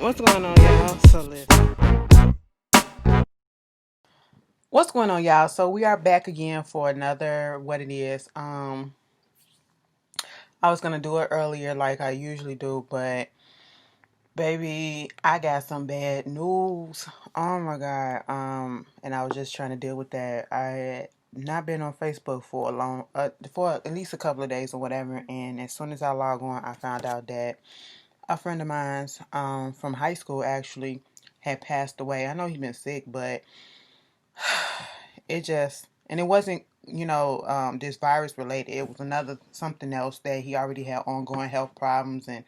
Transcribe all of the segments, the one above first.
What's going on, y'all? So listen. What's going on, y'all? So we are back again for another what it is. I was gonna do it earlier like I usually do, but baby, I got some bad news. Oh my god. And I was just trying to deal with that. I had not been on Facebook for a long for at least a couple of days or whatever, and as soon as I log on, I found out that a friend of mine's from high school actually had passed away. I know he's been sick, but it just, and it wasn't, this virus related. It was another something else that he already had ongoing health problems, and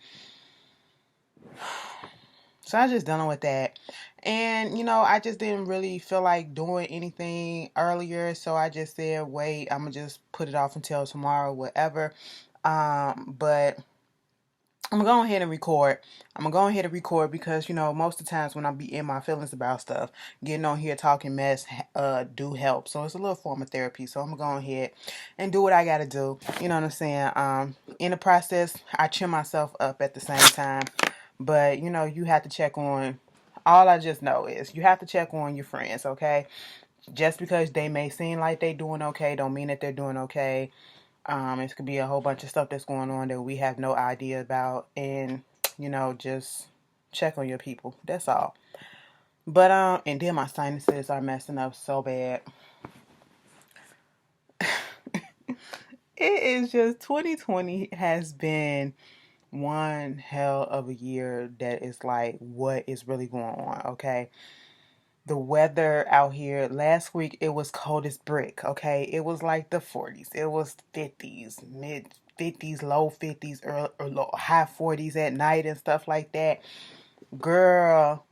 so I was just dealing with that. And I just didn't really feel like doing anything earlier, so I just said, wait, I'm gonna just put it off until tomorrow, whatever. But I'm gonna go ahead and record. I'm gonna go ahead and record because most of the times when I be in my feelings about stuff, getting on here talking mess do help. So it's a little form of therapy. So I'm gonna go ahead and do what I gotta do. You know what I'm saying? In the process, I cheer myself up at the same time. But you have to check on. All I just know is you have to check on your friends. Okay, just because they may seem like they doing okay, don't mean that they're doing okay. It could be a whole bunch of stuff that's going on that we have no idea about, and just check on your people. That's all. But and then my sinuses are messing up so bad. It is just 2020 has been one hell of a year that is like, what is really going on? Okay. The weather out here last week, it was cold as brick. Okay, it was like the 40s, it was 50s, mid 50s, low 50s, or low, high 40s at night and stuff like that. Girl,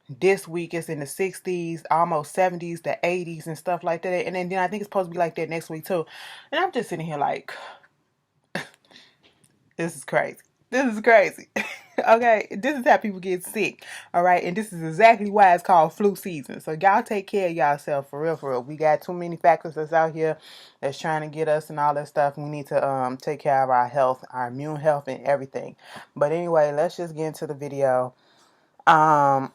this week it's in the 60s, almost 70s, the 80s and stuff like that. And then I think it's supposed to be like that next week too. And I'm just sitting here like, this is crazy. This is crazy. Okay, this is how people get sick. All right, and this is exactly why it's called flu season. So y'all take care of yourself for real, for real. We got too many factors that's out here that's trying to get us and all that stuff. We need to take care of our health, our immune health, and everything. But anyway, let's just get into the video. Um,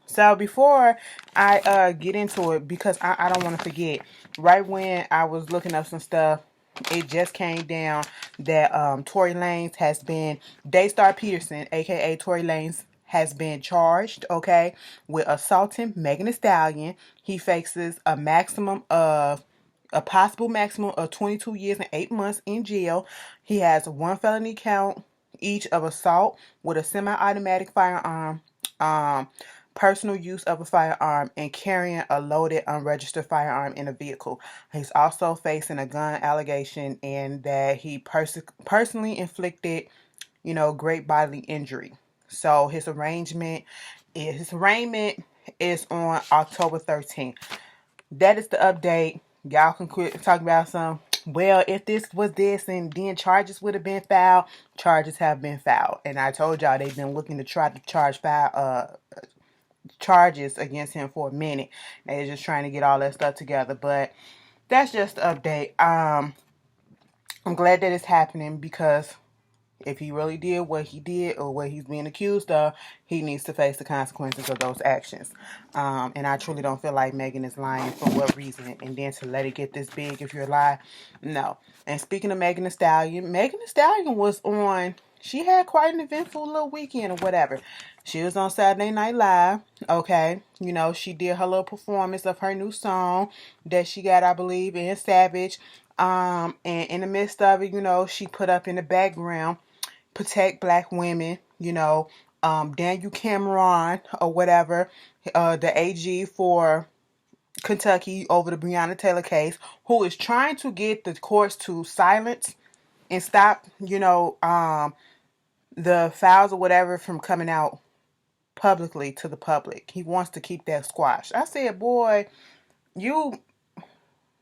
so before I get into it, because I don't want to forget, right when I was looking up some stuff, it just came down that Tory Lanez has been, Daystar Peterson, aka Tory Lanez, has been charged, okay, with assaulting Megan Thee Stallion. He faces a possible maximum of 22 years and 8 months in jail. He has one felony count each of assault with a semi-automatic firearm, personal use of a firearm, and carrying a loaded unregistered firearm in a vehicle. He's also facing a gun allegation and that he personally inflicted, great bodily injury. So his arraignment is on October 13th. That is the update. Y'all can quit talking about some, well, if this was this and then charges would have been filed. Charges have been filed. And I told y'all they've been looking to try to charges against him for a minute. They're just trying to get all that stuff together. But that's just the update. I'm glad that it's happening because if he really did what he did or what he's being accused of, he needs to face the consequences of those actions. And I truly don't feel like Megan is lying for what reason. And then to let it get this big if you're a lie, no. And speaking of Megan Thee Stallion was on, she had quite an eventful little weekend or whatever. She was on Saturday Night Live, okay. She did her little performance of her new song that she got, I believe, in Savage. And in the midst of it, she put up in the background, protect black women, Daniel Cameron or whatever, the AG for Kentucky over the Breonna Taylor case, who is trying to get the courts to silence and stop, the files or whatever from coming out publicly to the public. He wants to keep that squashed. I said, boy, you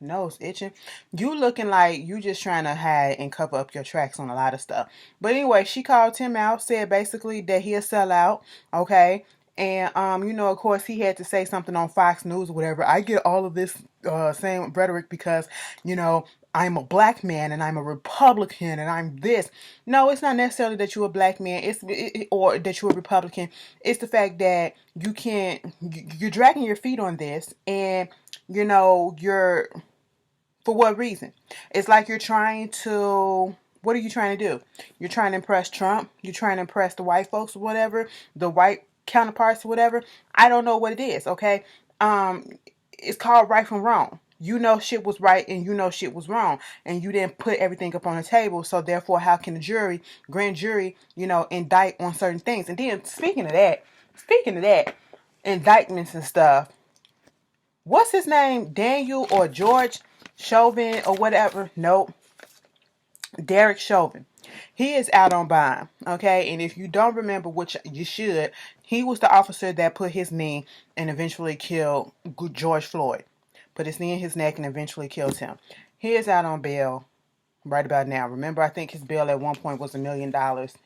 nose itching. You looking like you just trying to hide and cover up your tracks on a lot of stuff. But anyway, she called him out, said basically that he a sellout, okay? And of course he had to say something on Fox News or whatever. I get all of this same rhetoric because, I'm a black man and I'm a Republican and I'm this. No, it's not necessarily that you're a black man. Or that you're a Republican. It's the fact that you're dragging your feet on this, and you're for what reason? It's like you're trying to. What are you trying to do? You're trying to impress Trump. You're trying to impress the white folks or whatever, the white counterparts or whatever. I don't know what it is. Okay, it's called right from wrong. You know shit was right and you know shit was wrong, and you didn't put everything up on the table. So therefore, how can the grand jury, indict on certain things? And then speaking of that, indictments and stuff. What's his name? Daniel or George Chauvin or whatever? Nope. Derek Chauvin. He is out on bond. Okay. And if you don't remember, which you should, he was the officer that put his knee and eventually killed George Floyd. Put his knee in his neck and eventually killed him. He is out on bail right about now. Remember, I think his bail at one point was $1 million.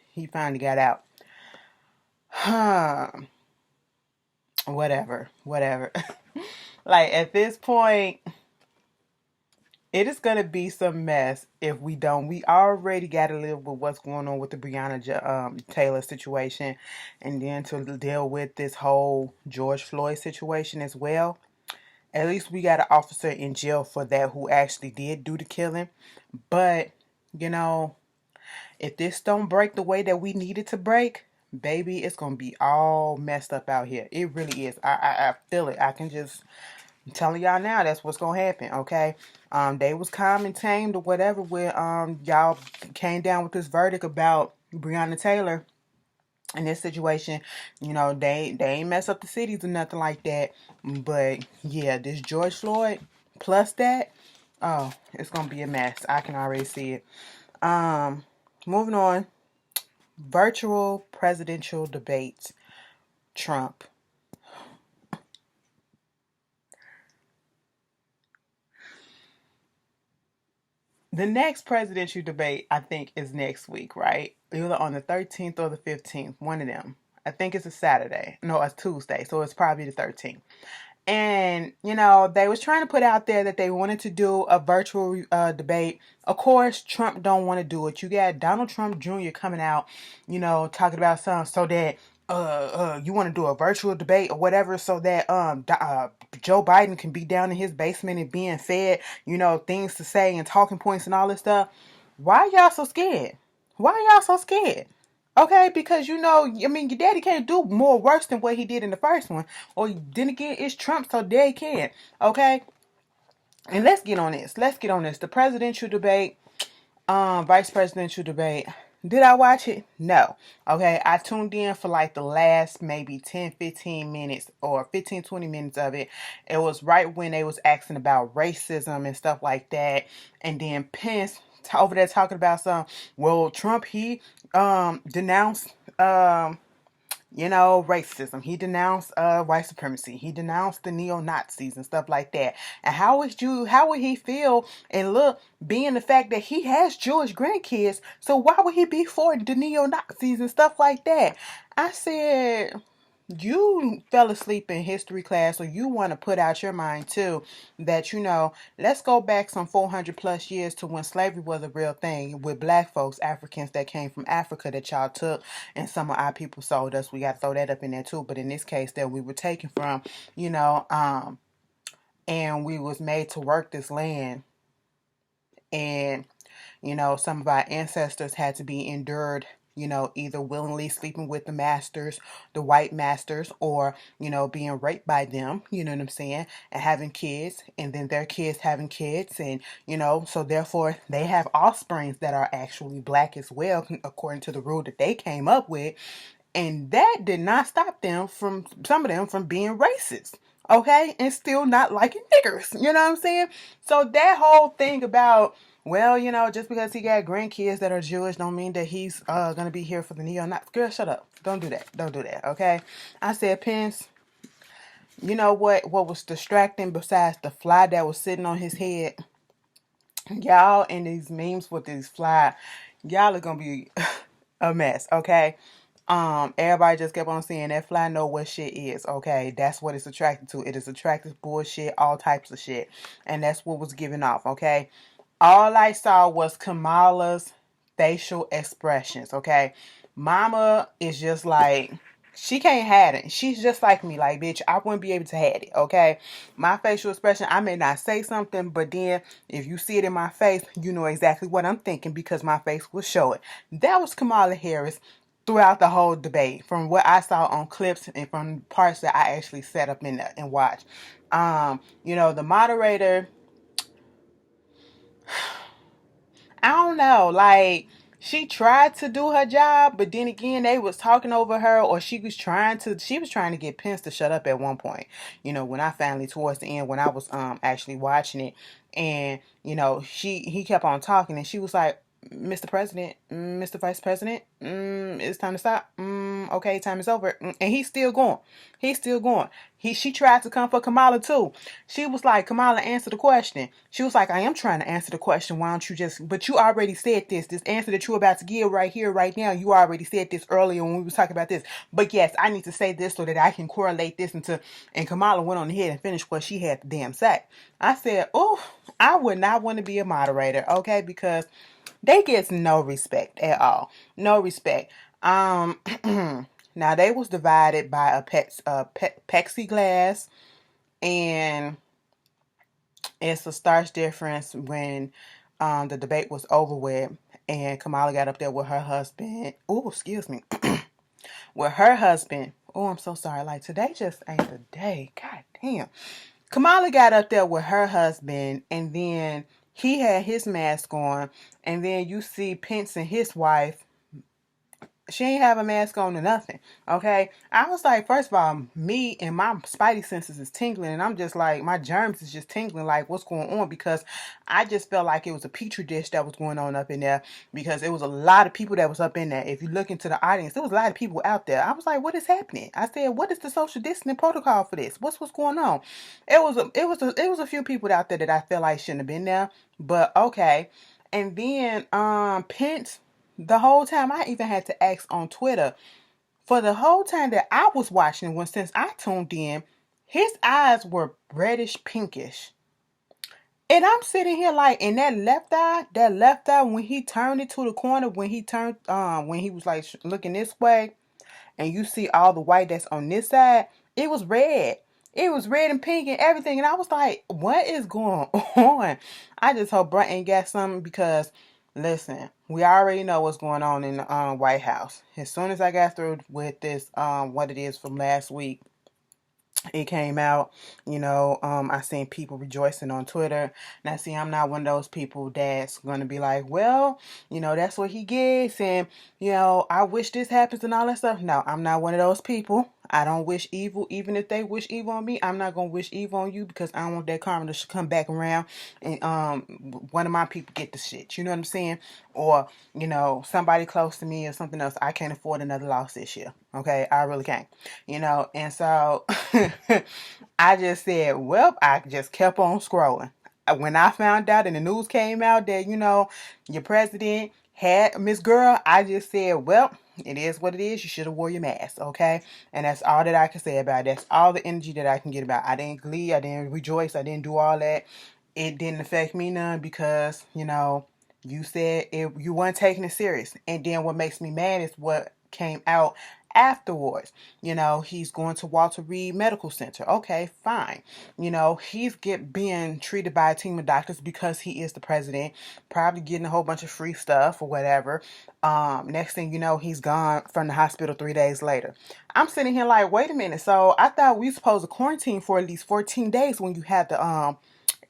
He finally got out. Huh. Whatever. Like, at this point, it is going to be some mess if we don't. We already got to live with what's going on with the Breonna Taylor situation, and then to deal with this whole George Floyd situation as well. At least we got an officer in jail for that who actually did do the killing. But, if this don't break the way that we need it to break, baby, it's going to be all messed up out here. It really is. I feel it. I'm telling y'all now, that's what's gonna happen, okay? They was calm and tamed or whatever when y'all came down with this verdict about Breonna Taylor in this situation. They ain't mess up the cities or nothing like that. But yeah, this George Floyd plus that, oh, it's gonna be a mess. I can already see it. Moving on, virtual presidential debates. Trump. The next presidential debate, I think, is next week, right? Either on the 13th or the 15th, one of them. I think it's a Saturday. No, it's Tuesday, so it's probably the 13th. And, they was trying to put out there that they wanted to do a virtual debate. Of course, Trump don't want to do it. You got Donald Trump Jr. coming out, talking about something so that you want to do a virtual debate or whatever so that Joe Biden can be down in his basement and being fed, things to say and talking points and all this stuff. Why y'all so scared? Why y'all so scared? Okay, because your daddy can't do more worse than what he did in the first one. Or then again, it's Trump, so daddy can. Okay? And let's get on this. The presidential debate, vice presidential debate. Did I watch it? No. Okay, I tuned in for like the last maybe 10, 15 minutes or 15, 20 minutes of it. It was right when they was asking about racism and stuff like that. And then Pence over there talking about Trump, he denounced racism. He denounced white supremacy. He denounced the neo-Nazis and stuff like that. And how would he feel and look, being the fact that he has Jewish grandkids, so why would he be for the neo-Nazis and stuff like that? I said, you fell asleep in history class, or you want to put out your mind too that let's go back some 400 plus years to when slavery was a real thing with black folks, Africans that came from Africa that y'all took, and some of our people sold us. We got to throw that up in there too. But in this case, that we were taken from, and we was made to work this land, and some of our ancestors had to be endured, either willingly sleeping with the masters, the white masters, or, being raped by them, you know what I'm saying, and having kids, and then their kids having kids, and, so therefore they have offsprings that are actually black as well, according to the rule that they came up with. And that did not stop some of them from being racist. Okay? And still not liking niggers. You know what I'm saying? So that whole thing about, just because he got grandkids that are Jewish don't mean that he's going to be here for the neo-Nazis. Girl, shut up. Don't do that. Okay? I said, Pence, you know what was distracting besides the fly that was sitting on his head? Y'all in these memes with these fly, y'all are going to be a mess. Okay? Everybody just kept on saying that fly know what shit is, okay? That's what it's attracted to. It is attracted to bullshit, all types of shit. And that's what was given off, okay? All I saw was Kamala's facial expressions, okay? Mama is just like, she can't have it. She's just like me, like, bitch, I wouldn't be able to have it, okay? My facial expression, I may not say something, but then if you see it in my face, you know exactly what I'm thinking because my face will show it. That was Kamala Harris throughout the whole debate, from what I saw on clips and from parts that I actually sat up in there and watched. The moderator, I don't know, like, she tried to do her job, but then again they was talking over her, or she was trying to get Pence to shut up at one point. When I finally, towards the end, when I was actually watching it, and he kept on talking, and she was like, Mr. President, Mr. Vice President, it's time to stop. Okay, time is over. And he's still going. He's still going. She tried to come for Kamala too. She was like, Kamala, answer the question. She was like, I am trying to answer the question. Why don't you but you already said this. This answer that you're about to give right here, right now, you already said this earlier when we was talking about this. But yes, I need to say this so that I can correlate this and Kamala went on ahead and finished what she had to damn say. I said, oh, I would not want to be a moderator, okay? Because they get no respect at all. No respect. Now they was divided by a plexiglass, and it's a stark difference when the debate was over with and Kamala got up there with her husband. Oh, excuse me. With her husband. Oh, I'm so sorry. Like, today just ain't the day. God damn. Kamala got up there with her husband, and then he had his mask on, and then you see Pence and his wife. She ain't have a mask on or nothing. Okay. I was like, first of all, me and my spidey senses is tingling, and I'm just like, my germs is just tingling, like, what's going on? Because I just felt like it was a petri dish that was going on up in there, because it was a lot of people that was up in there. If you look into the audience, there was a lot of people out there. I was like, what is happening? I said, what is the social distancing protocol for this? What's going on? It was a few people out there that I felt like shouldn't have been there, but okay. And then Pence, the whole time, I even had to ask on Twitter, for the whole time that I was watching, since I tuned in, his eyes were reddish pinkish. And I'm sitting here like, in that left eye, when he turned it to the corner, when he was like looking this way, and you see all the white that's on this side, it was red. It was red and pink and everything. And I was like, what is going on? I just hope Brent ain't got something, because, listen, we already know what's going on in the White House. As soon as I got through with this, what it is from last week, it came out, I seen people rejoicing on Twitter. Now, see, I'm not one of those people that's going to be like, well, that's what he gets, and, I wish this happens and all that stuff. No, I'm not one of those people. I don't wish evil. Even if they wish evil on me, I'm not going to wish evil on you, because I don't want that karma to come back around and one of my people get the shit. You know what I'm saying? Or, somebody close to me or something else. I can't afford another loss this year. Okay? I really can't. And so I just said, well, I just kept on scrolling. When I found out and the news came out that, your president had Miss Girl, I just said, well, it is what it is. You should have wore your mask, okay? And that's all that I can say about it. That's all the energy that I can get about it. I didn't glee. I didn't rejoice. I didn't do all that. It didn't affect me none, because, you said you weren't taking it serious. And then what makes me mad is what came out afterwards. He's going to Walter Reed Medical Center. Okay, fine. He's being treated by a team of doctors because he is the president, probably getting a whole bunch of free stuff or whatever. Next thing you know, he's gone from the hospital 3 days later. I'm sitting here like, wait a minute. So I thought we supposed to quarantine for at least 14 days when you had to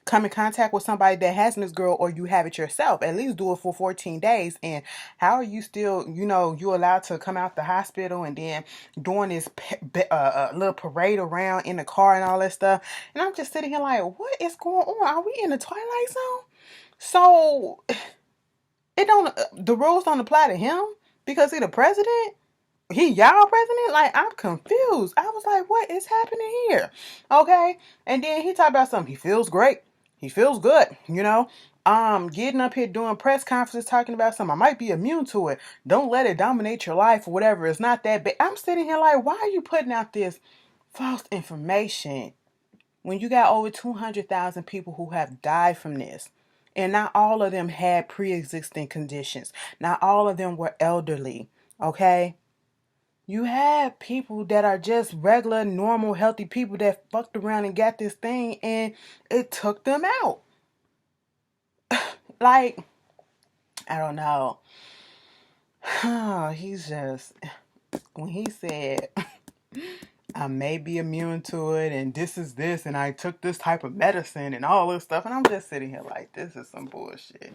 come in contact with somebody that has Miss Girl, or you have it yourself. At least do it for 14 days. And how are you still, you allowed to come out the hospital and then doing this little parade around in the car and all that stuff? And I'm just sitting here like, what is going on? Are we in the Twilight Zone? So the rules don't apply to him because he's the president? He y'all president? Like, I'm confused. I was like, what is happening here? Okay. And then he talked about something. He feels great. He feels good, getting up here doing press conferences talking about something. I might be immune to it. Don't let it dominate your life or whatever. It's not that bad. I'm sitting here like, why are you putting out this false information when you got over 200,000 people who have died from this? And not all of them had pre-existing conditions. Not all of them were elderly. Okay? You had people that are just regular, normal, healthy people that fucked around and got this thing and it took them out. Like, I don't know. He's just, when he said, I may be immune to it and this is this and I took this type of medicine and all this stuff. And I'm just sitting here like, this is some bullshit.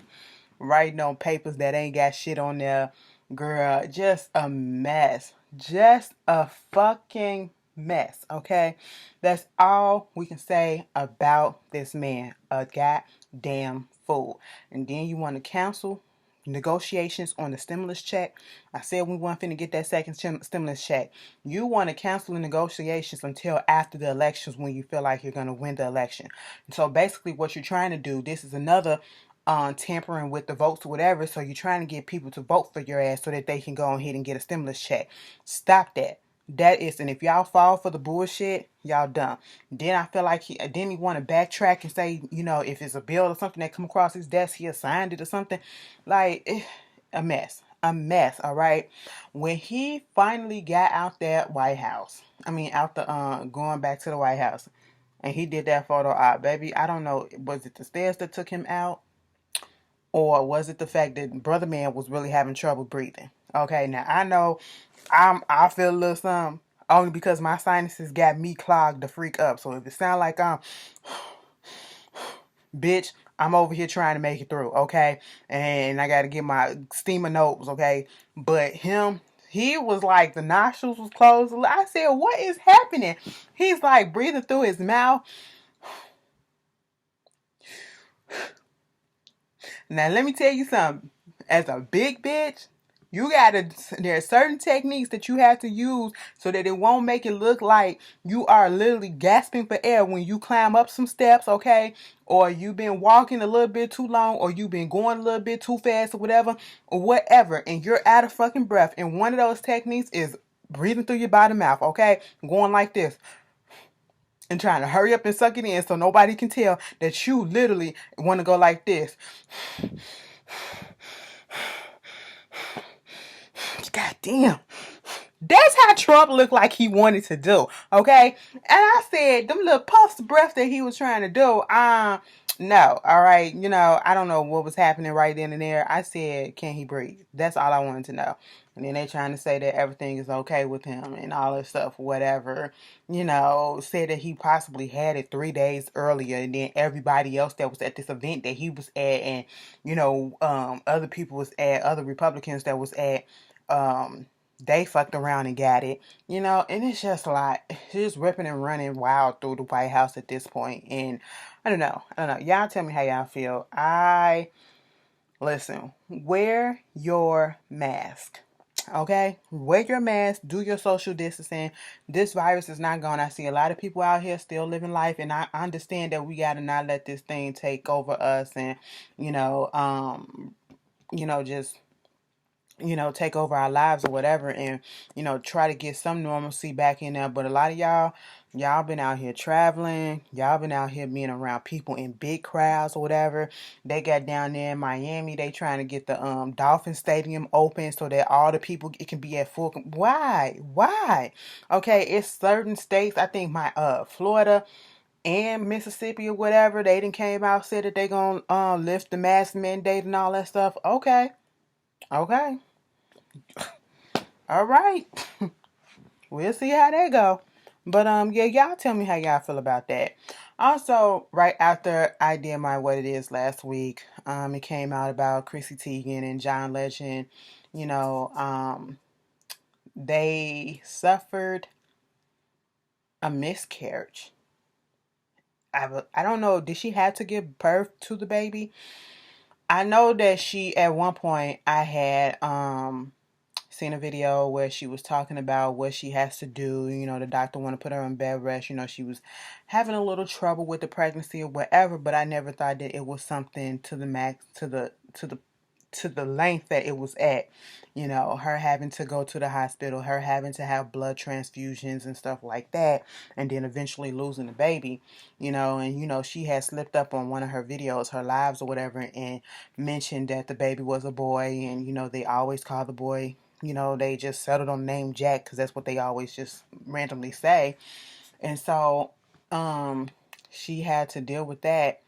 Writing on papers that ain't got shit on there. Girl, just a mess. Just a fucking mess, okay? That's all we can say about this man. A goddamn fool. And then you want to cancel negotiations on the stimulus check. I said we weren't finna get that second stimulus check. You want to cancel the negotiations until after the elections when you feel like you're going to win the election. And so basically what you're trying to do, this is another tampering with the votes or whatever. So you're trying to get people to vote for your ass so that they can go ahead and get a stimulus check. Stop that. That is, and if y'all fall for the bullshit, y'all dumb. Then I feel like he want to backtrack and say, you know, if it's a bill or something that come across his desk, he assigned it or something. Like, a mess. A mess, all right? When he finally got out that White House, out the, going back to the White House, and he did that photo op, baby, I don't know, was it the stairs that took him out? Or was it the fact that Brother Man was really having trouble breathing? Okay, now I know I feel a little something only because my sinuses got me clogged the freak up. So if it sound like bitch, I'm over here trying to make it through, okay? And I got to get my steamer nose, okay? But he was like, the nostrils was closed. I said, what is happening? He's like breathing through his mouth. Now, let me tell you something. As a big bitch, there are certain techniques that you have to use so that it won't make it look like you are literally gasping for air when you climb up some steps, okay? Or you've been walking a little bit too long, or you've been going a little bit too fast or whatever, and you're out of fucking breath. And one of those techniques is breathing through your bottom mouth, okay? Going like this. And trying to hurry up and suck it in so nobody can tell that you literally want to go like this. God damn. That's how Trump looked like he wanted to do. Okay? And I said, them little puffs of breath that he was trying to do, no. All right. You know, I don't know what was happening right then and there. I said, can he breathe? That's all I wanted to know. And then they trying to say that everything is okay with him and all this stuff, whatever. You know, said that he possibly had it 3 days earlier, and then everybody else that was at this event that he was at, and you know, other people was at, other Republicans that was at, they fucked around and got it, you know, and it's just a lot. It's just ripping and running wild through the White House at this point. And I don't know. Y'all tell me how y'all feel. Listen, wear your mask. Okay? Wear your mask. Do your social distancing. This virus is not gone. I see a lot of people out here still living life, and I understand that we gotta not let this thing take over us and, just take over our lives or whatever, and try to get some normalcy back in there. But a lot of y'all been out here traveling, y'all been out here being around people in big crowds or whatever. They got down there in Miami, they trying to get the Dolphin Stadium open so that all the people, it can be at full. Why? Okay, it's certain states, I think Florida and Mississippi or whatever, they done came out, said that they gonna lift the mask mandate and all that stuff. Okay. All right. We'll see how that go. But yeah, y'all tell me how y'all feel about that. Also, right after I did my What It Is last week, it came out about Chrissy Teigen and John Legend. They suffered a miscarriage. I don't know, did she have to give birth to the baby? I know that she, at one point, I had seen a video where she was talking about what she has to do. The doctor want to put her on bed rest. She was having a little trouble with the pregnancy or whatever, but I never thought that it was something to the max, to the to the length that it was at. You know, her having to go to the hospital, her having to have blood transfusions and stuff like that, and then eventually losing the baby, you know, and you know, she had slipped up on one of her videos, her lives or whatever, and mentioned that the baby was a boy, and you know, they always call the boy, you know, they just settled on the name Jack because that's what they always just randomly say. And so, she had to deal with that.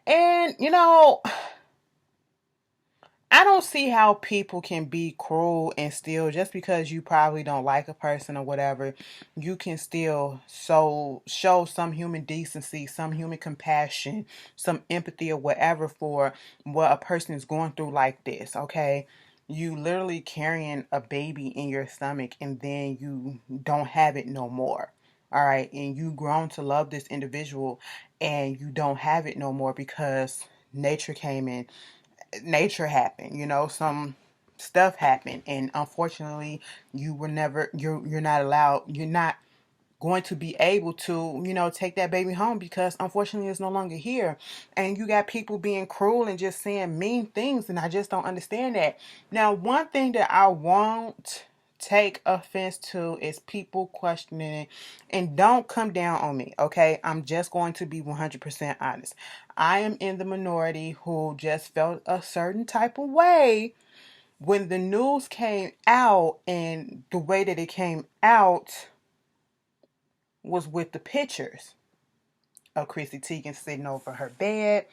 And, you know, I don't see how people can be cruel and still, just because you probably don't like a person or whatever, you can still show some human decency, some human compassion, some empathy or whatever for what a person is going through like this, okay? You literally carrying a baby in your stomach and then you don't have it no more. All right, and you grown to love this individual and you don't have it no more because nature came in, nature happened, you know, some stuff happened, and unfortunately you were never, you're not allowed, you're not going to be able to, you know, take that baby home because unfortunately it's no longer here. And you got people being cruel and just saying mean things, and I just don't understand that. Now, one thing that I won't take offense to is people questioning, and don't come down on me, okay? I'm just going to be 100% honest. I am in the minority who just felt a certain type of way when the news came out, and the way that it came out was with the pictures of Chrissy Teigen sitting over her bed,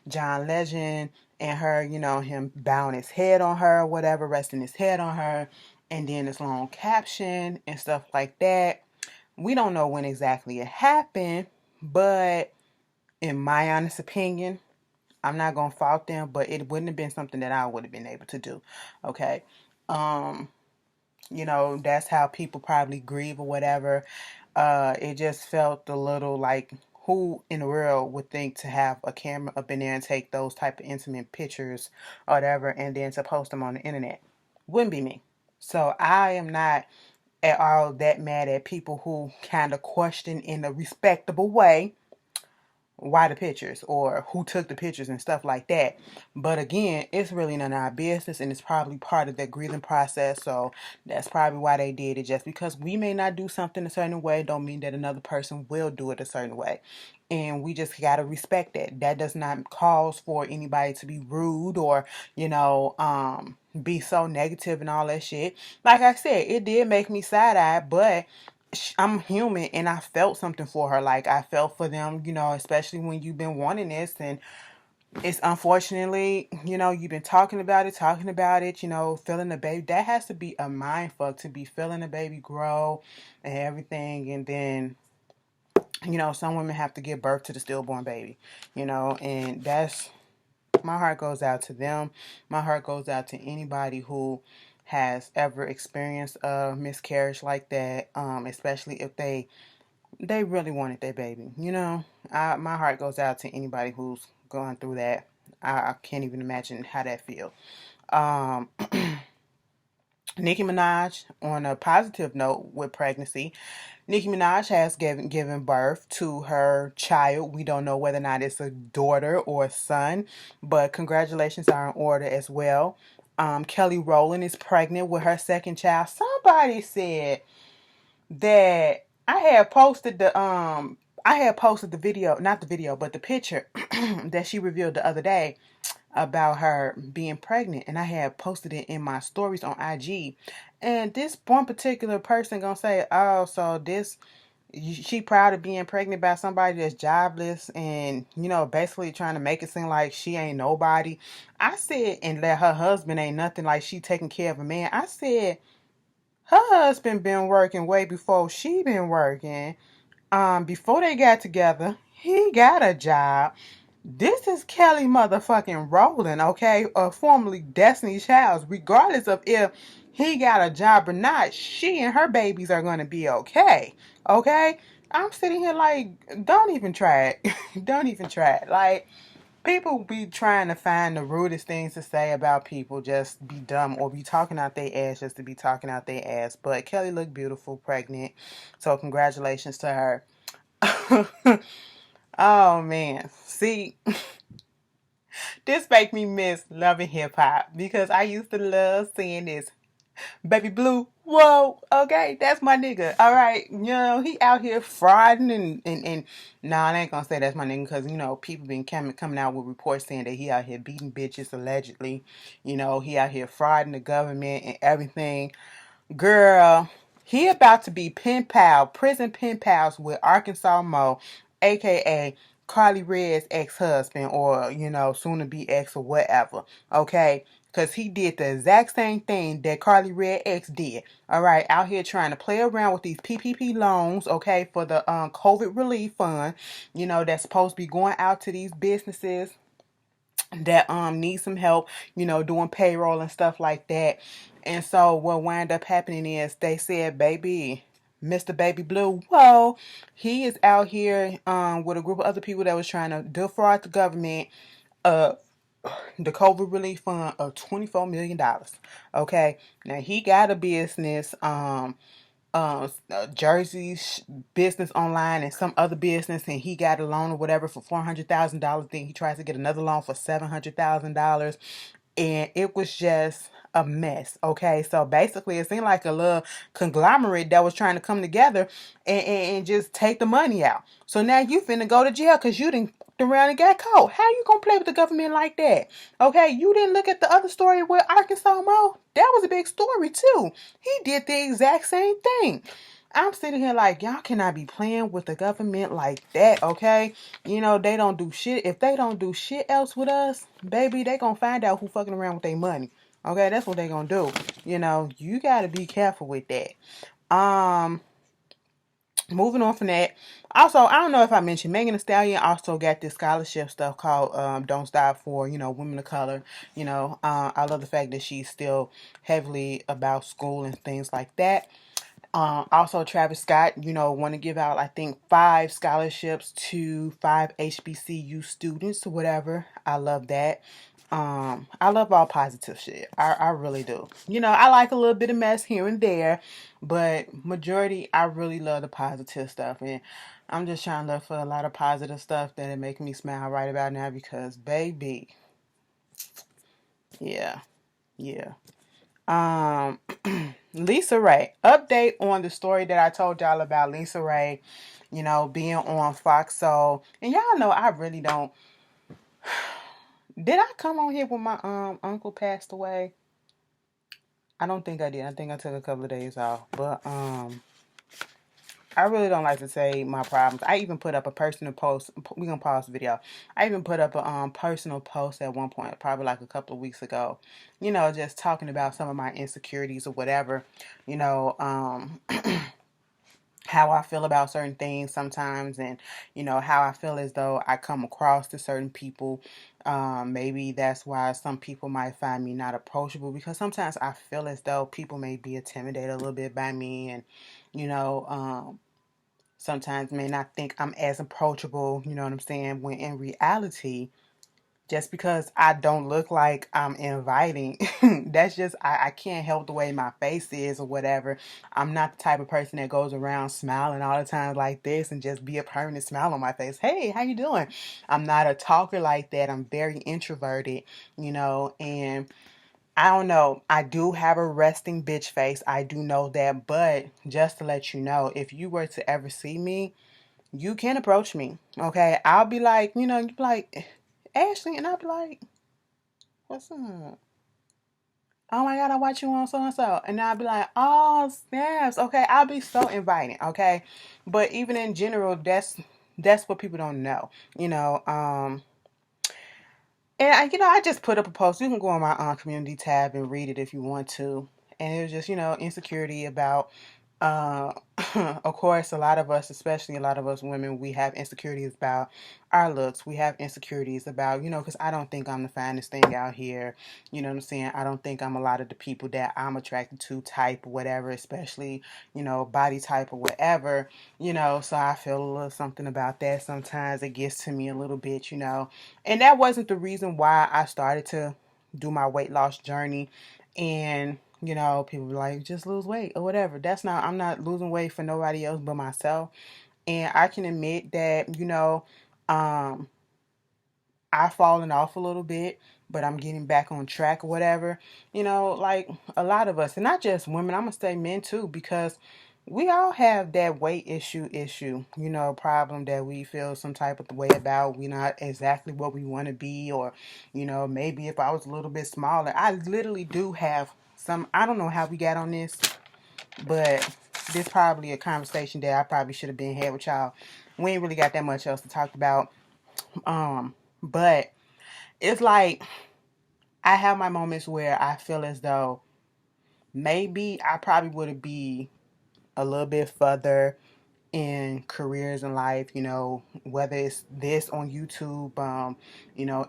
John Legend and her, you know, him bowing his head on her, whatever, resting his head on her, and then this long caption and stuff like that. We don't know when exactly it happened, but in my honest opinion, I'm not gonna fault them, but it wouldn't have been something that I would have been able to do. Okay. Um, you know, that's how people probably grieve or whatever. It just felt a little like, who in the world would think to have a camera up in there and take those type of intimate pictures or whatever and then to post them on the internet? Wouldn't be me. So I am not at all that mad at people who kind of question in a respectable way why the pictures or who took the pictures and stuff like that. But again, it's really none of our business, and it's probably part of their grieving process. So that's probably why they did it. Just because we may not do something a certain way don't mean that another person will do it a certain way. And we just gotta respect that. That does not cause for anybody to be rude or, you know, be so negative and all that shit. Like I said, it did make me side-eye, but I'm human and I felt something for her. Like I felt for them, you know, especially when you've been wanting this, and it's unfortunately, you know, you've been talking about it, you know, feeling the baby. That has to be a mind fuck to be feeling the baby grow and everything. And then, you know, some women have to give birth to the stillborn baby, you know, and that's, my heart goes out to them. My heart goes out to anybody who has ever experienced a miscarriage like that, especially if they really wanted their baby. You know, my heart goes out to anybody who's going through that. I can't even imagine how that feels. Um, Nicki Minaj, on a positive note with pregnancy, Nicki Minaj has given birth to her child. We don't know whether or not it's a daughter or a son, but congratulations are in order as well. Kelly Rowland is pregnant with her second child. Somebody said that I had posted the video, not the video, but the picture that she revealed the other day about her being pregnant, and I had posted it in my stories on IG. And this one particular person gonna say, "Oh, so this she proud of being pregnant by somebody that's jobless and, you know, basically trying to make it seem like she ain't nobody." I said, and that her husband ain't nothing, like she taking care of a man. I said, her husband been working way before she been working. Before they got together, he got a job. This is Kelly motherfucking Rowland, okay? Formerly Destiny Childs. Regardless of if he got a job or not, she and her babies are gonna be okay. Okay? I'm sitting here like, don't even try it. Don't even try it. Like, people be trying to find the rudest things to say about people, just be dumb or be talking out their ass just to be talking out their ass. But Kelly looked beautiful, pregnant. So congratulations to her. Oh man. See, This make me miss loving hip hop because I used to love seeing this. Baby Blue, whoa, okay, that's my nigga. All right, he out here frauding and nah, I ain't gonna say that's my nigga because people been coming out with reports saying that he out here beating bitches allegedly. He out here frauding the government and everything. Girl, he about to be prison pen pals with Arkansas Mo, aka Carly Red's ex-husband or, soon to be ex or whatever. Okay? Because he did the exact same thing that Carly Red ex did. All right, out here trying to play around with these PPP loans, okay, for the COVID relief fund, that's supposed to be going out to these businesses that need some help, doing payroll and stuff like that. And so what wound up happening is they said, baby, Mr. Baby Blue, whoa, he is out here with a group of other people that was trying to defraud the government uh the COVID relief fund of $24 million. Okay. Now he got a business, Jersey's business online and some other business, and he got a loan or whatever for $400,000. Then he tries to get another loan for $700,000, and it was just a mess. Okay, so basically, it seemed like a little conglomerate that was trying to come together and just take the money out. So now you finna go to jail because you didn't around and got caught. How you gonna play with the government like that? Okay, you didn't look at the other story with Arkansas Mo. That was a big story too. He did the exact same thing. I'm sitting here like, y'all cannot be playing with the government like that, okay? They don't do shit. If they don't do shit else with us, baby, they gonna find out who fucking around with their money. Okay, that's what they gonna do. You gotta be careful with that. Moving on from that. Also, I don't know if I mentioned, Megan Thee Stallion also got this scholarship stuff called Don't Stop for, women of color. I love the fact that she's still heavily about school and things like that. Also, Travis Scott, want to give out, I think, 5 scholarships to 5 HBCU students or whatever. I love that. I love all positive shit. I really do. I like a little bit of mess here and there, but majority, I really love the positive stuff. And I'm just trying to look for a lot of positive stuff that'll make me smile right about now because, baby, yeah, yeah. Um, Lisa Ray. Update on the story that I told y'all about Lisa Ray, being on Fox Soul. And y'all know I really don't. Did I come on here when my uncle passed away? I don't think I did. I think I took a couple of days off. But I really don't like to say my problems. I even put up a personal post. We're going to pause the video. I even put up a personal post at one point, probably like a couple of weeks ago. Just talking about some of my insecurities or whatever. How I feel about certain things sometimes, and how I feel as though I come across to certain people. Maybe that's why some people might find me not approachable, because sometimes I feel as though people may be intimidated a little bit by me, and sometimes may not think I'm as approachable, you know what I'm saying, when in reality, just because I don't look like I'm inviting, that's just, I can't help the way my face is or whatever. I'm not the type of person that goes around smiling all the time like this and just be a permanent smile on my face. Hey, how you doing? I'm not a talker like that. I'm very introverted, and I don't know. I do have a resting bitch face. I do know that. But just to let you know, if you were to ever see me, you can approach me. Okay. I'll be like, you'd be like, Ashley, and I'll be like, what's up? Oh my God, I watch you on so and so. And I'll be like, oh, snaps. Okay. I'll be so inviting. Okay. But even in general, that's what people don't know. And I just put up a post. You can go on my community tab and read it if you want to. And it was just, insecurity about, uh, of course, a lot of us, especially a lot of us women, we have insecurities about our looks. We have insecurities about, because I don't think I'm the finest thing out here. You know what I'm saying? I don't think I'm a lot of the people that I'm attracted to, type, whatever, especially, body type or whatever, so I feel a little something about that. Sometimes it gets to me a little bit, and that wasn't the reason why I started to do my weight loss journey. And people be like, just lose weight or whatever. I'm not losing weight for nobody else but myself. And I can admit that, um, I've fallen off a little bit, but I'm getting back on track or whatever. Like a lot of us, and not just women, I'm gonna say men too, because we all have that weight issue, problem that we feel some type of way about. We not exactly what we want to be, or, maybe if I was a little bit smaller. I literally do have some, I don't know how we got on this, but this probably a conversation that I probably should have been had with y'all. We ain't really got that much else to talk about. But it's like I have my moments where I feel as though maybe I probably would be a little bit further in careers in life, whether it's this on YouTube,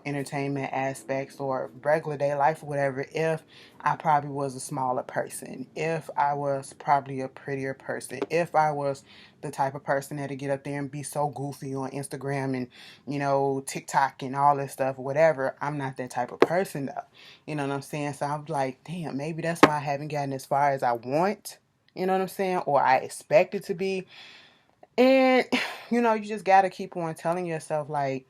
entertainment aspects or regular day life or whatever, if I probably was a smaller person, if I was probably a prettier person, if I was the type of person that'd get up there and be so goofy on Instagram and, TikTok and all this stuff or whatever. I'm not that type of person though. You know what I'm saying? So I'm like, damn, maybe that's why I haven't gotten as far as I want. You know what I'm saying? Or I expect it to be. And, you just got to keep on telling yourself, like,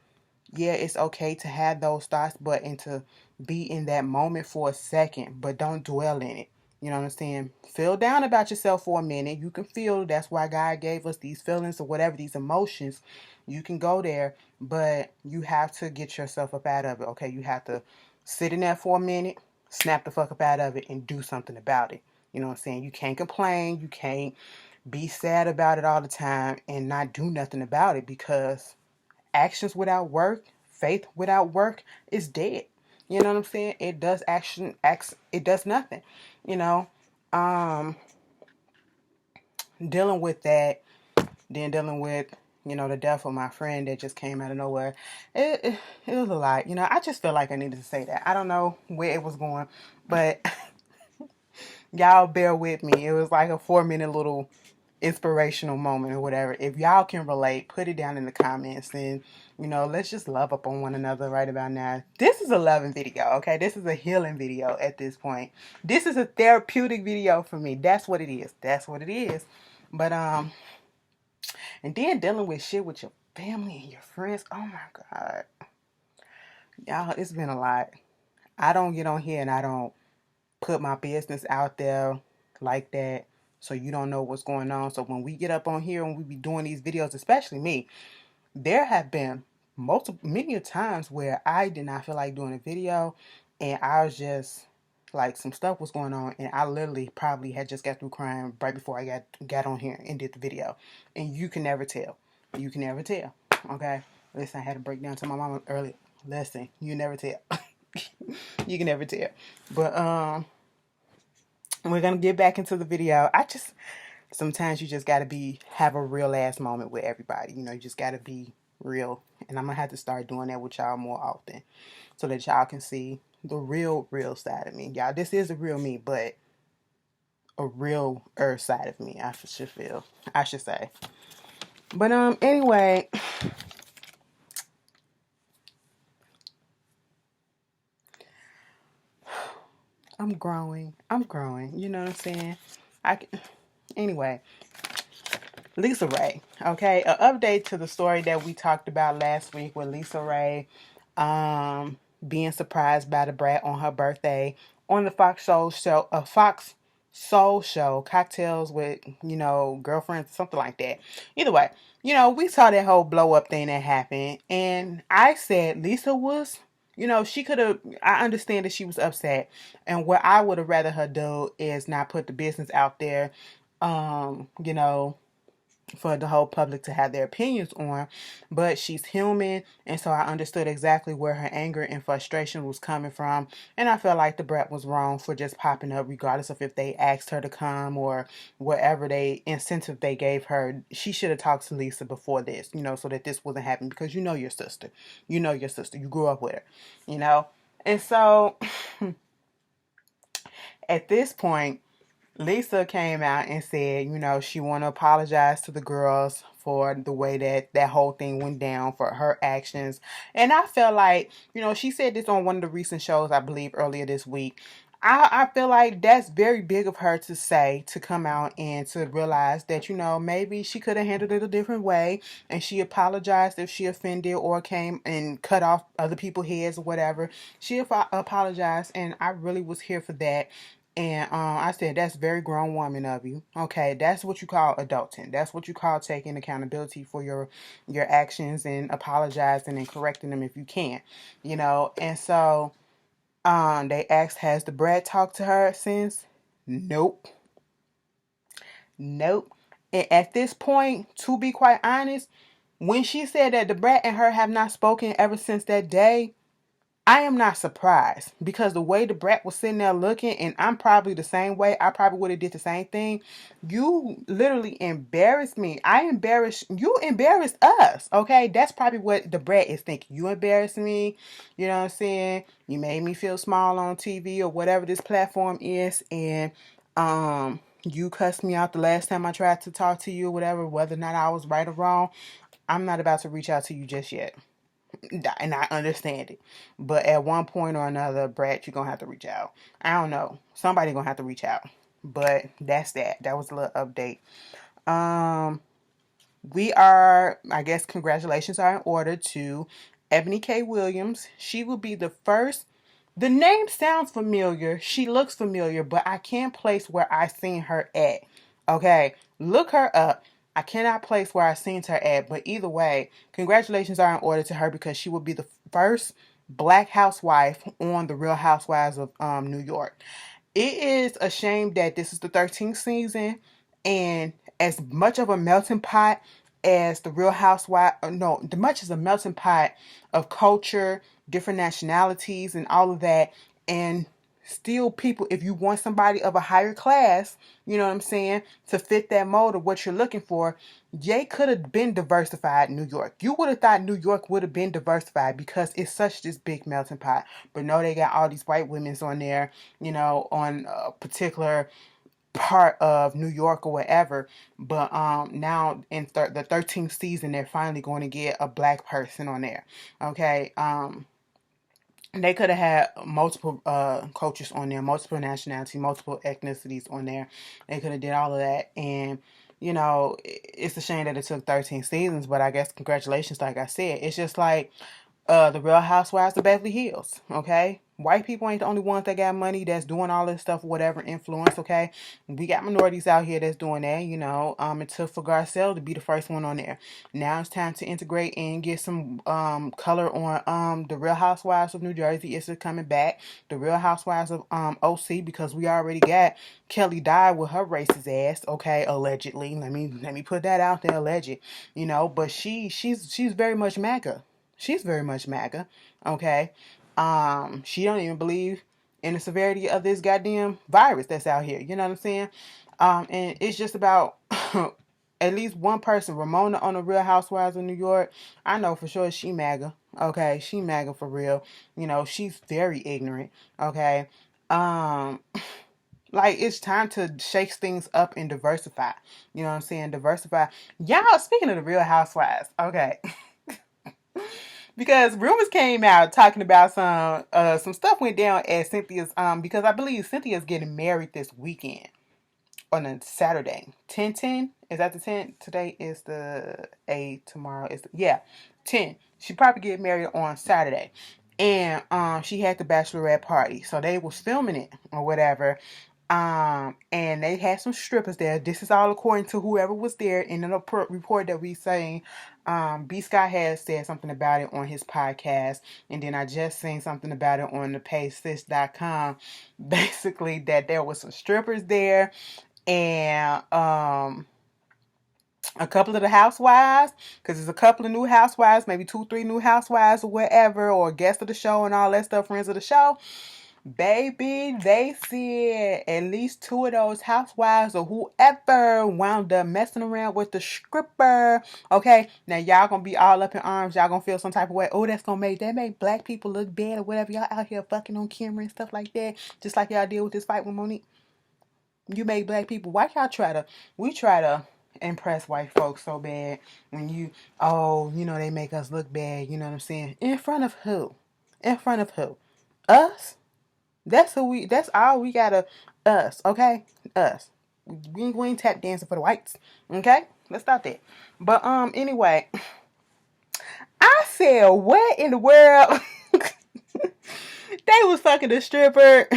yeah, it's okay to have those thoughts, but and to be in that moment for a second, but don't dwell in it. You know what I'm saying? Feel down about yourself for a minute. You can feel, that's why God gave us these feelings or whatever, these emotions. You can go there, but you have to get yourself up out of it, okay? You have to sit in there for a minute, snap the fuck up out of it, and do something about it. You know what I'm saying? You can't complain. You can't be sad about it all the time and not do nothing about it, because actions without work, faith without work is dead. You know what I'm saying? It does it does nothing. You know, um, dealing with that, then dealing with, the death of my friend that just came out of nowhere. It was a lot. I just feel like I needed to say that. I don't know where it was going, but y'all bear with me. It was like a 4-minute little inspirational moment or whatever. If y'all can relate, put it down in the comments, and let's just love up on one another right about now. This is a loving video, okay? This is a healing video at this point. This is a therapeutic video for me. That's what it is. That's what it is. But and then dealing with shit with your family and your friends. Oh my God. Y'all, it's been a lot. I don't get on here and I don't put my business out there like that, so you don't know what's going on. So when we get up on here and we be doing these videos, especially me, there have been many times where I did not feel like doing a video, and I was just like, some stuff was going on, and I literally probably had just got through crying right before I got on here and did the video. And you can never tell. You can never tell. Okay? Listen, I had to break down to my mama earlier. Listen, you never tell. You can never tell. But we're gonna get back into the video. Sometimes you just gotta have a real ass moment with everybody. You just gotta be real. And I'm gonna have to start doing that with y'all more often, so that y'all can see the real side of me. Y'all, this is the real me, but a real side of me, I should say. But anyway, I'm growing. You know what I'm saying? Anyway, Lisa Ray. Okay, an update to the story that we talked about last week with Lisa Ray being surprised by the brat on her birthday on the Fox Soul Show, cocktails with, girlfriends, something like that. Either way, we saw that whole blow up thing that happened, and I said Lisa was, she could have, I understand that she was upset, and what I would have rather her do is not put the business out there, you know, for the whole public to have their opinions on. But she's human, and so I understood exactly where her anger and frustration was coming from, and I felt like the brat was wrong for just popping up, regardless of if they asked her to come or whatever they incentive they gave her. She should have talked to Lisa before this, so that this wasn't happening, because your sister, you grew up with her, and so at this point, Lisa came out and said, she want to apologize to the girls for the way that whole thing went down, for her actions. And I felt like, she said this on one of the recent shows, I believe earlier this week. I feel like that's very big of her to say, to come out and to realize that, maybe she could have handled it a different way, and she apologized if she offended or came and cut off other people's heads or whatever. She apologized, and I really was here for that. And I said, that's very grown woman of you. Okay, that's what you call adulting. That's what you call taking accountability for your actions and apologizing and correcting them if you can, And so they asked, has the Brad talked to her since? Nope. Nope. And at this point, to be quite honest, when she said that the Brat and her have not spoken ever since that day, I am not surprised, because the way the Brat was sitting there looking, and I'm probably the same way. I probably would have did the same thing. You literally embarrassed me. You embarrassed us. Okay, that's probably what the Brat is thinking. You embarrassed me. You know what I'm saying? You made me feel small on TV or whatever this platform is, and you cussed me out the last time I tried to talk to you or whatever, whether or not I was right or wrong. I'm not about to reach out to you just yet. And I understand it. But at one point or another, Brad, you're going to have to reach out. I don't know. Somebody going to have to reach out. But that's that. That was a little update. Um, I guess congratulations are in order to Ebony K. Williams. She will be the first. The name sounds familiar. She looks familiar, but I can't place where I seen her at. Okay, look her up. I cannot place where I seen her at, but either way, congratulations are in order to her, because she will be the first black housewife on The Real Housewives of New York. It is a shame that this is the 13th season, and as much of a melting pot as the Real Housewife, no, the much as a melting pot of culture, different nationalities, and all of that, and still people, if you want somebody of a higher class, you know what I'm saying, to fit that mold of what you're looking for, Jay could have been diversified in New York. You would have thought New York would have been diversified, because it's such this big melting pot. But no, they got all these white women's on there, on a particular part of New York or whatever. But now in the 13th season, they're finally going to get a black person on there. Okay. They could have had multiple cultures on there, multiple nationalities, multiple ethnicities on there. They could have did all of that. And it's a shame that it took 13 seasons, but I guess congratulations, like I said. It's just like the Real Housewives of Beverly Hills, okay? White people ain't the only ones that got money that's doing all this stuff, whatever influence, okay? We got minorities out here that's doing that, It took for Garcelle to be the first one on there. Now it's time to integrate and get some color on the Real Housewives of New Jersey. It's coming back. The Real Housewives of OC, because we already got Kelly Dye with her racist ass, okay, allegedly. Let me put that out there, alleged, but she's very much MAGA. She's very much MAGA, okay? She don't even believe in the severity of this goddamn virus that's out here. You know what I'm saying? And it's just about at least one person, Ramona on the Real Housewives of New York. I know for sure she MAGA. Okay, she MAGA for real. She's very ignorant. Okay. Um, like, it's time to shake things up and diversify. You know what I'm saying? Diversify. Y'all, speaking of the Real Housewives, okay. Because rumors came out talking about some stuff went down at Cynthia's because I believe Cynthia's getting married this weekend on a Saturday. 10/10? Is that the 10th? Today is the 8th, tomorrow is 10. She probably get married on Saturday. And she had the bachelorette party. So they was filming it or whatever. And they had some strippers there. This is all according to whoever was there in the report that we saying. B. Scott has said something about it on his podcast, and then I just seen something about it on the pagesis.com. Basically, that there was some strippers there, and a couple of the housewives, because there's a couple of new housewives, maybe 2-3 new housewives or whatever, or guests of the show and all that stuff, friends of the show. Baby, they said at least 2 of those housewives or whoever wound up messing around with the stripper. Okay, now y'all gonna be all up in arms. Y'all gonna feel some type of way. Oh, that make black people look bad or whatever. Y'all out here fucking on camera and stuff like that. Just like y'all did with this fight with Monique. You make black people. Why y'all we try to impress white folks so bad when they make us look bad. You know what I'm saying? In front of who? In front of who? Us? That's who we. That's all we gotta. Us, okay? Us. We ain't tap dancing for the whites, okay? Let's stop that. But anyway, I said, what in the world? They was fucking a stripper.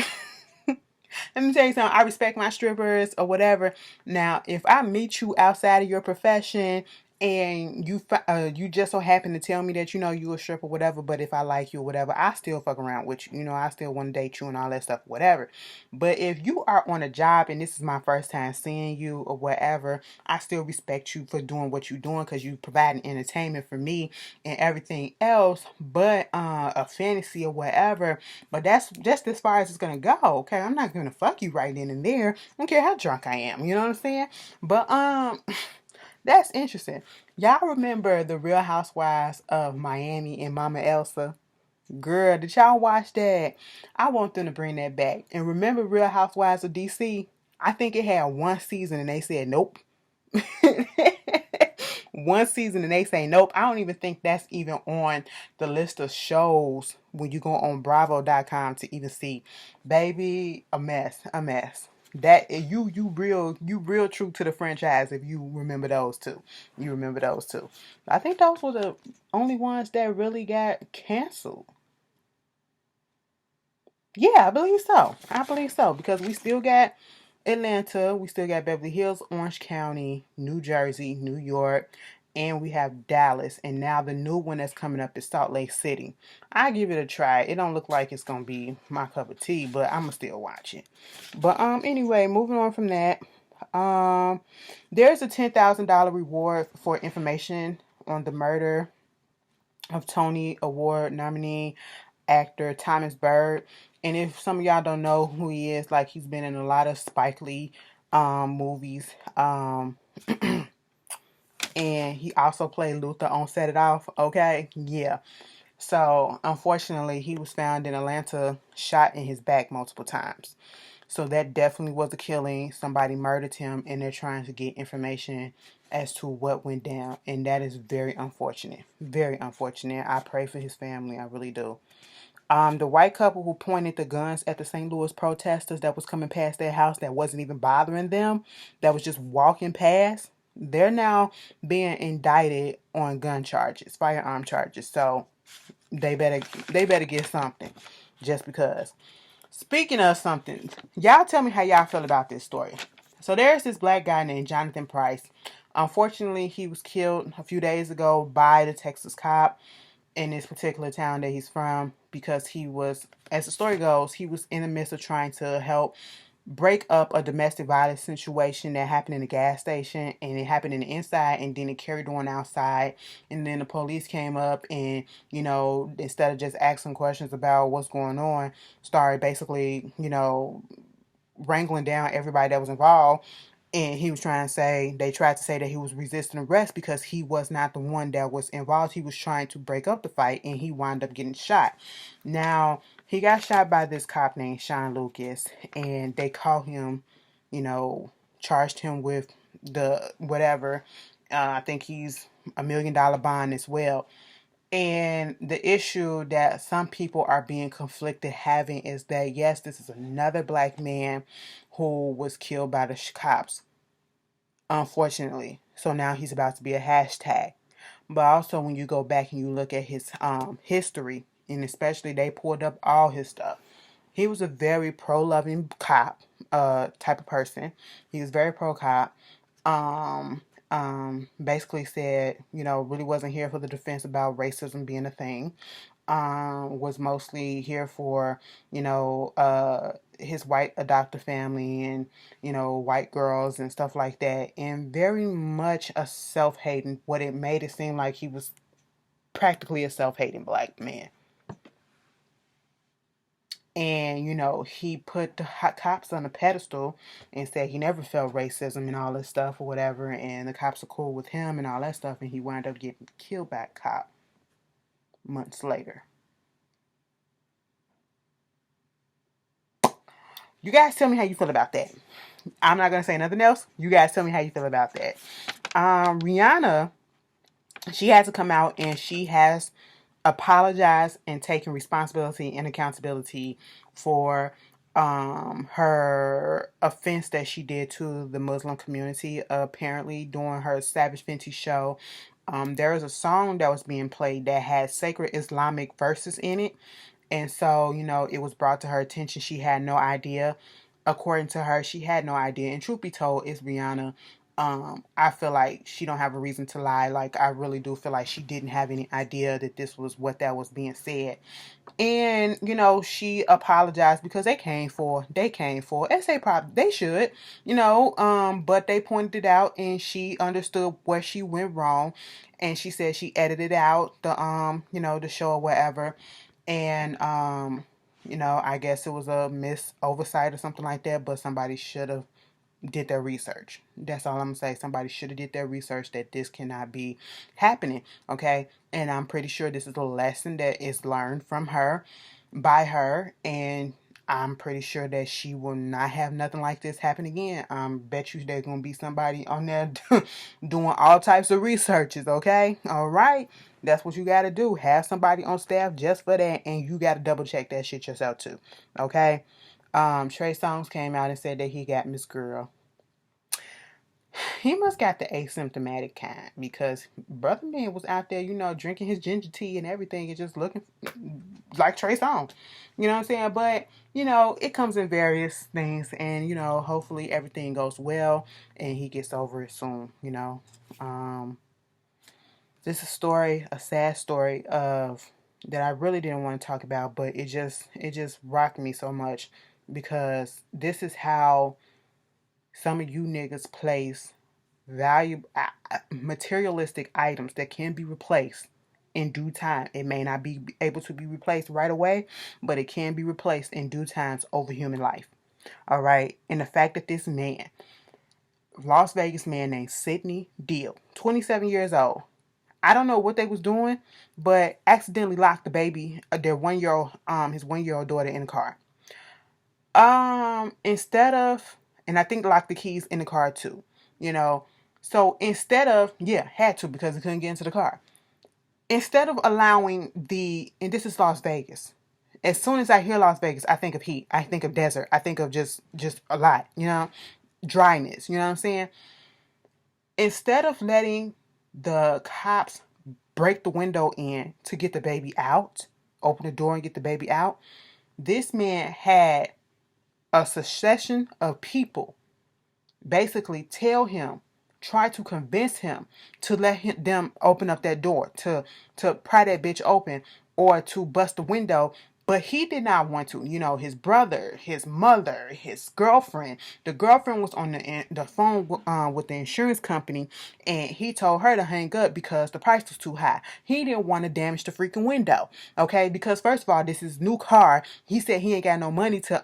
Let me tell you something. I respect my strippers or whatever. Now, if I meet you outside of your profession and you just so happen to tell me that you a stripper, whatever. But if I like you or whatever, I still fuck around with you. I still want to date you and all that stuff, whatever. But if you are on a job and this is my first time seeing you or whatever, I still respect you for doing what you're doing because you providing entertainment for me and everything else. But a fantasy or whatever. But that's just as far as it's gonna go. Okay, I'm not gonna fuck you right then and there. I don't care how drunk I am. You know what I'm saying? But that's interesting. Y'all remember the Real Housewives of Miami and Mama Elsa? Girl, did y'all watch that? I want them to bring that back. And remember Real Housewives of DC? I think it had one season and they said nope. One season and they say nope. I don't even think that's even on the list of shows when you go on bravo.com to even see. Baby, a mess, a mess. That you real true to the franchise if you remember those two. You remember those two. I think those were the only ones that really got canceled. Yeah, I believe so. I believe so because we still got Atlanta, we still got Beverly Hills, Orange County, New Jersey, New York, and we have Dallas. And now the new one that's coming up is Salt Lake City. I give it a try. It don't look like it's gonna be my cup of tea, but I'ma still watch it. But anyway, moving on from that. Um there's a $10,000 reward for information on the murder of Tony Award nominee actor Thomas Byrd. And if some of y'all don't know who he is, like he's been in a lot of Spike Lee movies. And he also played Luther on Set It Off. Okay, yeah. So unfortunately, he was found in Atlanta, shot in his back multiple times. So that definitely was a killing. Somebody murdered him, and they're trying to get information as to what went down, and that is very unfortunate. Very unfortunate. I pray for his family. I really do. The white couple who pointed the guns at the St. Louis protesters that was coming past their house that wasn't even bothering them, that was just walking past, they're now being indicted on gun charges, firearm charges. So they better get something just because. Speaking of something, y'all tell me how y'all feel about this story. So there's this black guy named Jonathan Price. Unfortunately, he was killed a few days ago by the Texas cop in this particular town that he's from because he was, as the story goes, he was in the midst of trying to help break up a domestic violence situation that happened in a gas station, and it happened in the inside and then it carried on outside, and then the police came up and instead of just asking questions about what's going on, started basically wrangling down everybody that was involved. And he was trying to say, they tried to say that he was resisting arrest because he was not the one that was involved. He was trying to break up the fight and he wound up getting shot. Now, he got shot by this cop named Sean Lucas, and they caught him, charged him with the whatever. I think he's $1 million bond as well. And the issue that some people are being conflicted having is that, yes, this is another black man who was killed by the cops, unfortunately. So now he's about to be a hashtag. But also when you go back and you look at his history, and especially they pulled up all his stuff, he was a very pro-loving cop type of person. He was very pro-cop. Basically said, really wasn't here for the defense about racism being a thing. Was mostly here for, his white adoptive family and, white girls and stuff like that. And very much a self-hating, what it made it seem like he was practically a self-hating black man. And, he put the cops on a pedestal and said he never felt racism and all this stuff or whatever. And the cops are cool with him and all that stuff. And he wound up getting killed by a cop months later. You guys tell me how you feel about that. I'm not going to say nothing else. You guys tell me how you feel about that. Rihanna, she had to come out and she has apologized and taken responsibility and accountability for her offense that she did to the Muslim community. Apparently, during her Savage Fenty show, there was a song that was being played that had sacred Islamic verses in it. And so, it was brought to her attention. She had no idea. According to her, she had no idea. And truth be told, it's Rihanna. I feel like she don't have a reason to lie. Like, I really do feel like she didn't have any idea that this was what that was being said. And, she apologized because they came for they should, but they pointed it out and she understood where she went wrong. And she said she edited out the show or whatever. And, I guess it was a oversight or something like that, but somebody should have did their research. That's all I'm gonna say. Somebody should have did their research that this cannot be happening. Okay. And I'm pretty sure this is a lesson that is learned from her, by her, and I'm pretty sure that she will not have nothing like this happen again. Bet you there's gonna be somebody on there doing all types of researches. Okay. All right. That's what you gotta do. Have somebody on staff just for that, and you gotta double check that shit yourself too. Okay. Trey Songz came out and said that he got Miss Girl. He must got the asymptomatic kind because Brother Man was out there, drinking his ginger tea and everything and just looking like Trey Songz. You know what I'm saying? But, it comes in various things and, hopefully everything goes well and he gets over it soon, This is a story, a sad story of that I really didn't want to talk about, but it just rocked me so much because this is how some of you niggas place valuable materialistic items that can be replaced in due time. It may not be able to be replaced right away, but it can be replaced in due times over human life. All right. And the fact that this man, Las Vegas man named Sidney Deal, 27 years old, I don't know what they was doing, but accidentally locked the baby, their 1-year old, his 1-year old daughter in the car. Instead of, and I think locked the keys in the car too, So instead of, had to because he couldn't get into the car. Instead of allowing and this is Las Vegas. As soon as I hear Las Vegas, I think of heat. I think of desert. I think of just a lot, dryness. You know what I'm saying? Instead of letting the cops break the window in to get the baby out, open the door and get the baby out, this man had a succession of people basically try to convince him to let them open up that door, to pry that bitch open or to bust the window. But he did not want to. His brother, his mother, his girlfriend. The girlfriend was on the phone with the insurance company, and he told her to hang up because the price was too high. He didn't want to damage the freaking window, okay? Because first of all, this is new car. He said he ain't got no money to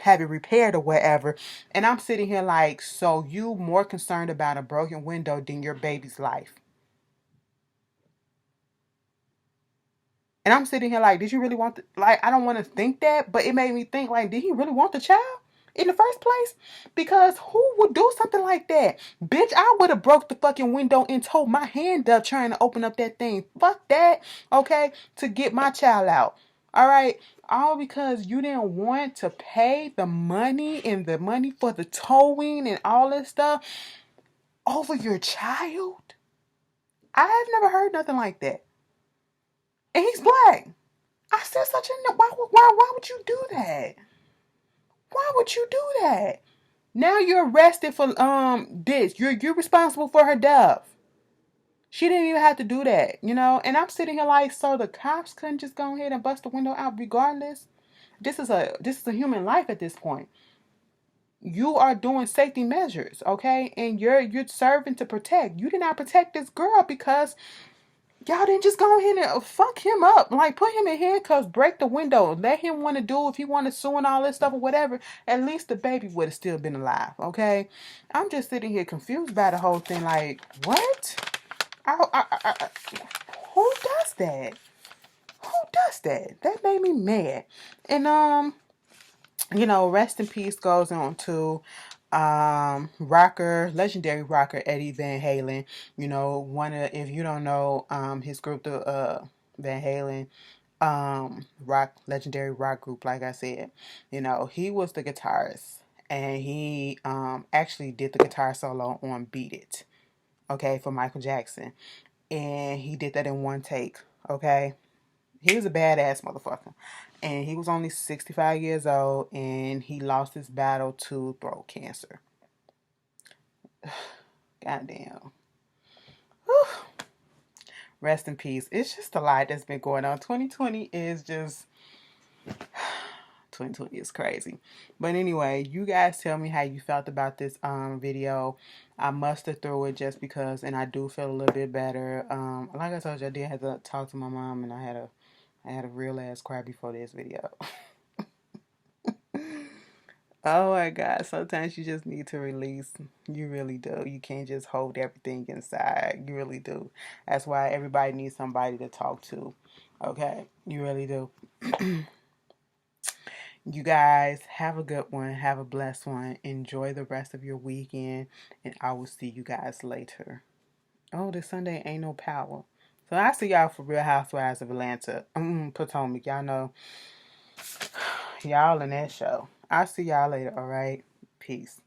have it repaired or whatever. And I'm sitting here like, so you more concerned about a broken window than your baby's life? And I'm sitting here like, did you really want I don't want to think that, but it made me think like, did he really want the child in the first place? Because who would do something like that? Bitch, I would have broke the fucking window and tore my hand up trying to open up that thing. Fuck that, okay? To get my child out. All right? All because you didn't want to pay the money and the money for the towing and all this stuff over your child? I have never heard nothing like that. And he's black. I said such a why would you do that? Why would you do that? Now you're arrested for this. You're responsible for her death. She didn't even have to do that, And I'm sitting here like, so the cops couldn't just go ahead and bust the window out regardless. This is a human life at this point. You are doing safety measures, okay? And you're serving to protect. You did not protect this girl because y'all didn't just go ahead and fuck him up. Like, put him in handcuffs, break the window, let him want to do if he want to sue and all this stuff or whatever. At least the baby would have still been alive, okay? I'm just sitting here confused by the whole thing. Like, what? Who does that? Who does that? That made me mad. And, rest in peace goes on to legendary rocker Eddie Van Halen. One of, if you don't know, his group, the Van Halen, legendary rock group, like I said. You know, he was the guitarist, and he actually did the guitar solo on Beat It, okay, for Michael Jackson. And he did that in one take, okay? He was a badass motherfucker. And he was only 65 years old, and he lost his battle to throat cancer. Goddamn. Whew. Rest in peace. It's just a lot that's been going on. 2020 is just 2020 is crazy. But anyway, you guys tell me how you felt about this video. I must have threw it just because, and I do feel a little bit better. Like I told you, I did have to talk to my mom, and I had a real ass cry before this video. Oh my God, sometimes you just need to release. You really do. You can't just hold everything inside. You really do. That's why everybody needs somebody to talk to. Okay? You really do. You guys have a good one. Have a blessed one. Enjoy the rest of your weekend, and I will see you guys later. Oh, this Sunday ain't no power. So I see y'all for Real Housewives of Atlanta. Potomac. Y'all know. Y'all in that show. I'll see y'all later, alright? Peace.